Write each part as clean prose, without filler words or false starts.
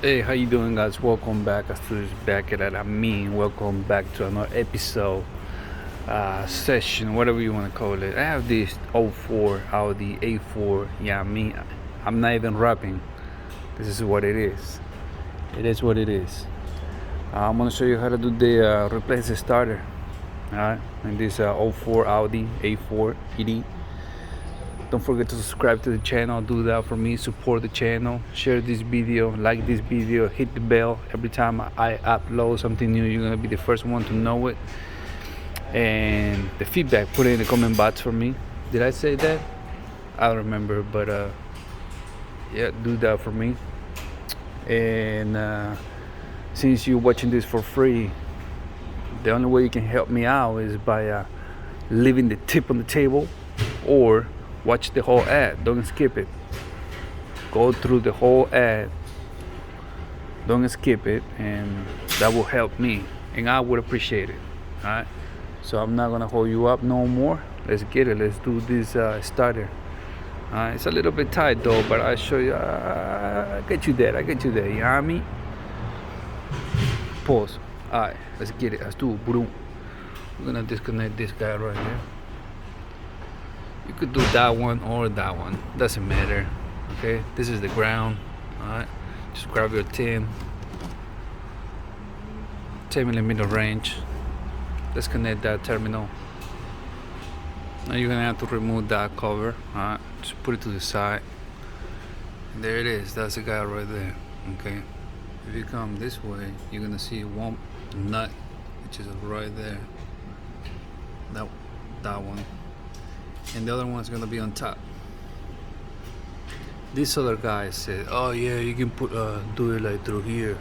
Hey, how you doing, guys? Welcome back. Back at it. Welcome back to another episode, session, whatever you want to call it. I have this '04 Audi A4. Yeah, I'm not even rapping. This is what it is. It is what it is. I'm gonna show you how to do the replace the starter. Alright, and this '04 Audi A4 ED. Don't forget to subscribe to the channel. Do that for me. Support the channel. Share this video. Like this video. Hit the bell. Every time I upload something new, you're gonna be the first one to know it. And the feedback, put it in the comment box for me. Did I say that? I don't remember, but yeah, do that for me. And since you're watching this for free, the only way you can help me out is by leaving the tip on the table, or watch the whole ad. Don't skip it. Go through the whole ad. Don't skip it, and that will help me, and I would appreciate it. Alright? So I'm not gonna hold you up no more. Let's get it. Let's do this starter. It's a little bit tight though, but I'll show you. I get you there. You know what I mean? Pause. Alright, let's get it. Let's do it. Boom. We're gonna disconnect this guy right here. You could do that one or that one, doesn't matter. Okay, this is the ground. Alright, just grab your 10 millimeter range. Let's connect that terminal. Now you're gonna have to remove that cover. Alright, just put it to the side. And there it is. That's the guy right there. Okay, if you come this way, you're gonna see one nut, which is right there. That one. And the other one's gonna be on top. This other guy said, "Oh yeah, you can do it like through here."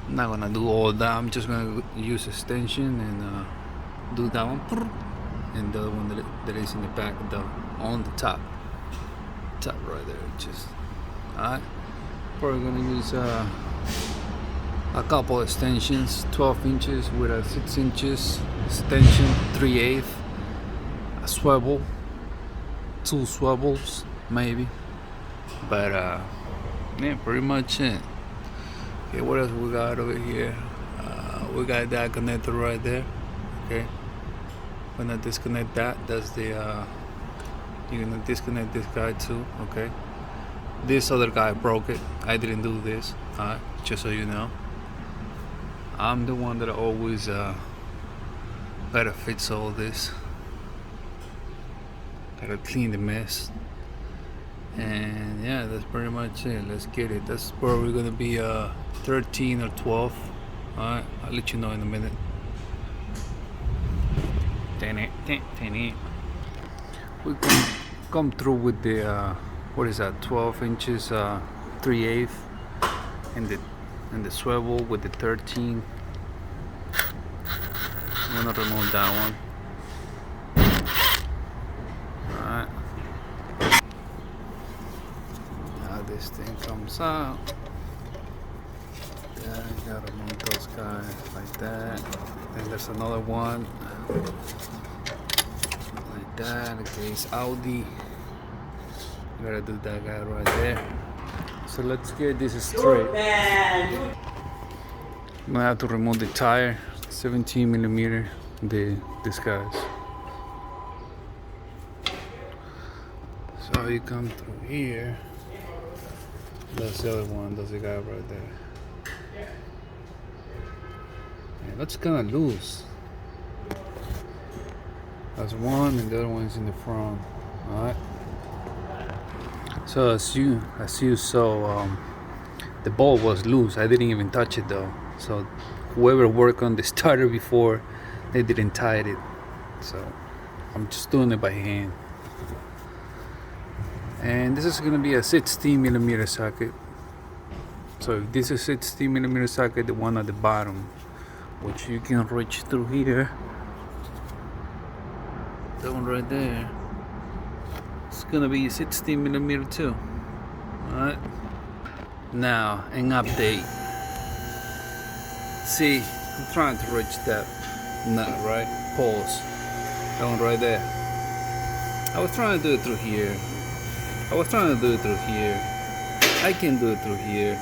I'm not gonna do all that. I'm just gonna use extension and do that one, and the other one that is in the back, on the top right there. Just alright. Probably gonna use a couple extensions, 12 inches with a 6 inches extension, 3/8. A swivel, 2 swivels maybe, but yeah, pretty much it. Okay, what else we got over here? We got that connector right there. Okay, when I disconnect that, that's the you're gonna disconnect this guy too. Okay, this other guy broke it. I didn't do this. Just so you know, I'm the one that always gotta fix all this. Gotta clean the mess. And yeah, that's pretty much it. Let's get it. That's where we're gonna be 13 or 12. Alright, I'll let you know in a minute. We come through with the what is that, 12 inches 3/8 and the swivel with the 13. I'm gonna remove that one. This thing comes out. Yeah, you gotta move those guys like that. Then there's another one like that. Okay, it's Audi. You gotta do that guy right there. So let's get this straight. I'm gonna have to remove the tire, 17 millimeter. This guy's. So you come through here. That's the other one. That's the guy right there. Yeah, that's kind of loose. That's one, and the other one's in the front. All right. So as you saw, the bolt was loose. I didn't even touch it though. So whoever worked on the starter before, they didn't tie it. So I'm just doing it by hand. And this is going to be a 16 millimeter socket. So if this is 16 millimeter socket, the one at the bottom, which you can reach through here, that one right there, it's going to be 16 millimeter too. Alright. Now, an update. See, I'm trying to reach that nut, right? Pause. That one right there. I was trying to do it through here. I can do it through here.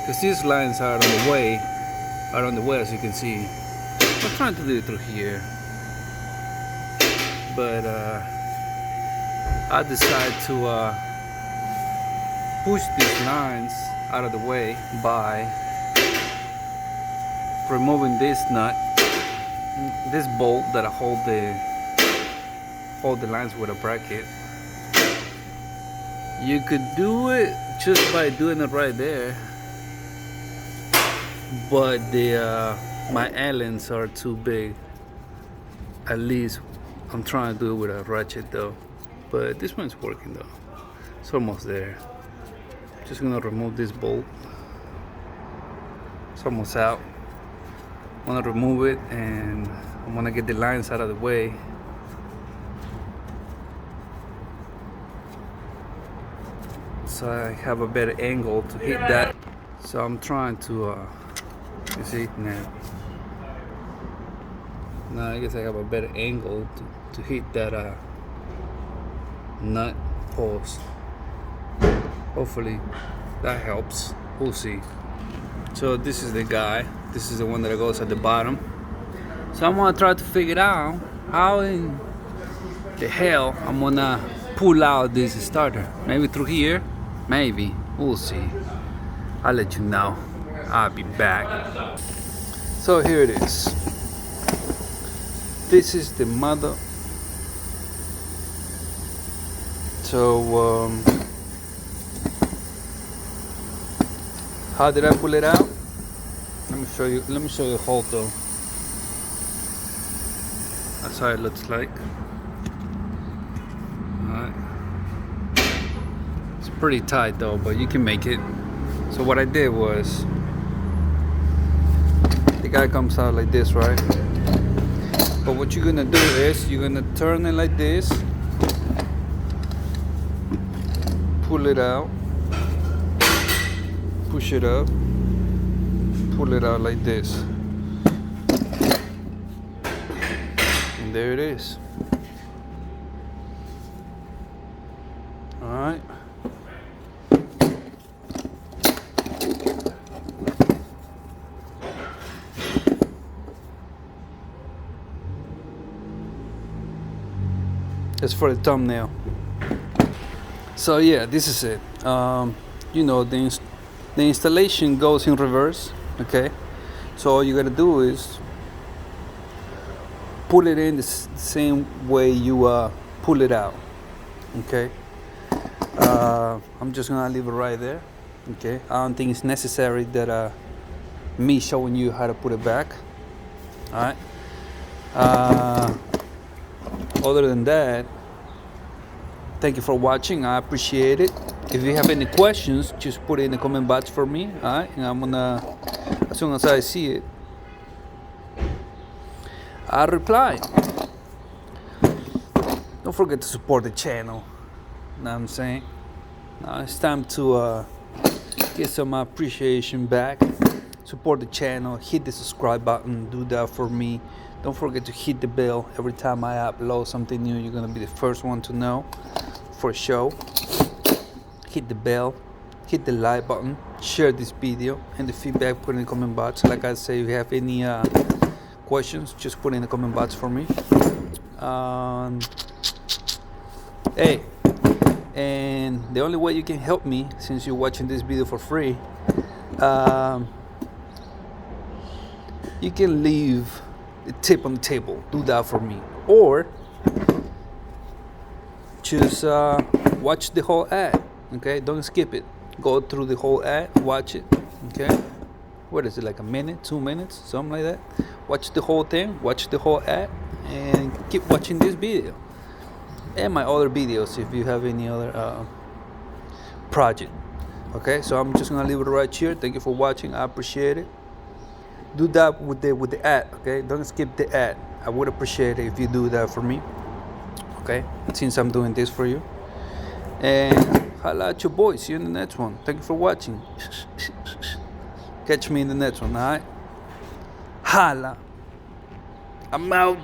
because these lines are on the way, as you can see. I'm trying to do it through here, but I decide to push these lines out of the way by removing this nut, this bolt that I hold the lines with a bracket. You could do it just by doing it right there, but my Allens are too big. At least I'm trying to do it with a ratchet though, but this one's working though. It's almost there. Just gonna remove this bolt. It's almost out. I'm gonna remove it and I'm gonna get the lines out of the way. So I have a better angle to hit that. So I'm trying to, you see, now I guess I have a better angle to hit that nut post. Hopefully that helps. We'll see. So this is the guy. This is the one that goes at the bottom. So I'm gonna try to figure out how in the hell I'm gonna pull out this starter. Maybe through here. Maybe. We'll see. I'll let you know. I'll be back. So here it is. This is the mother. So how did I pull it out? Let me show you the hole though. That's how it looks like. Alright. It's pretty tight though, but you can make it. So what I did was, the guy comes out like this, right? But what you're gonna do is you're gonna turn it like this, pull it out, push it up, pull it out like this, and there it is. All right. That's for the thumbnail. So yeah, this is it. You know, the installation goes in reverse. Okay, so all you gotta do is pull it in the same way you pull it out. Okay, I'm just gonna leave it right there. Okay, I don't think it's necessary that me showing you how to put it back. All right. Other than that, thank you for watching. I appreciate it. If you have any questions, just put it in the comment box for me. All right, and I'm gonna, as soon as I see it, I'll reply. Don't forget to support the channel. Know what I'm saying? Now it's time to get some appreciation back. Support the channel. Hit the subscribe button. Do that for me. Don't forget to hit the bell. Every time I upload something new, you're gonna be the first one to know. For sure. Hit the bell. Hit the like button. Share this video. And the feedback, put in the comment box. Like I say, if you have any questions, just put in the comment box for me. Hey, and the only way you can help me, since you're watching this video for free, you can leave the tip on the table. Do that for me, or just watch the whole ad. Okay, don't skip it. Go through the whole ad, watch it. Okay, what is it, like a minute, 2 minutes, something like that? Watch the whole thing, watch the whole ad, and keep watching this video and my other videos if you have any other project. Okay, so I'm just gonna leave it right here. Thank you for watching. I appreciate it. Do that with the ad. Okay, don't skip the ad. I would appreciate it if you do that for me. Okay, since I'm doing this for you. And holla at your boy. See you in the next one. Thank you for watching. Catch me in the next one. All right. Holla. I'm out.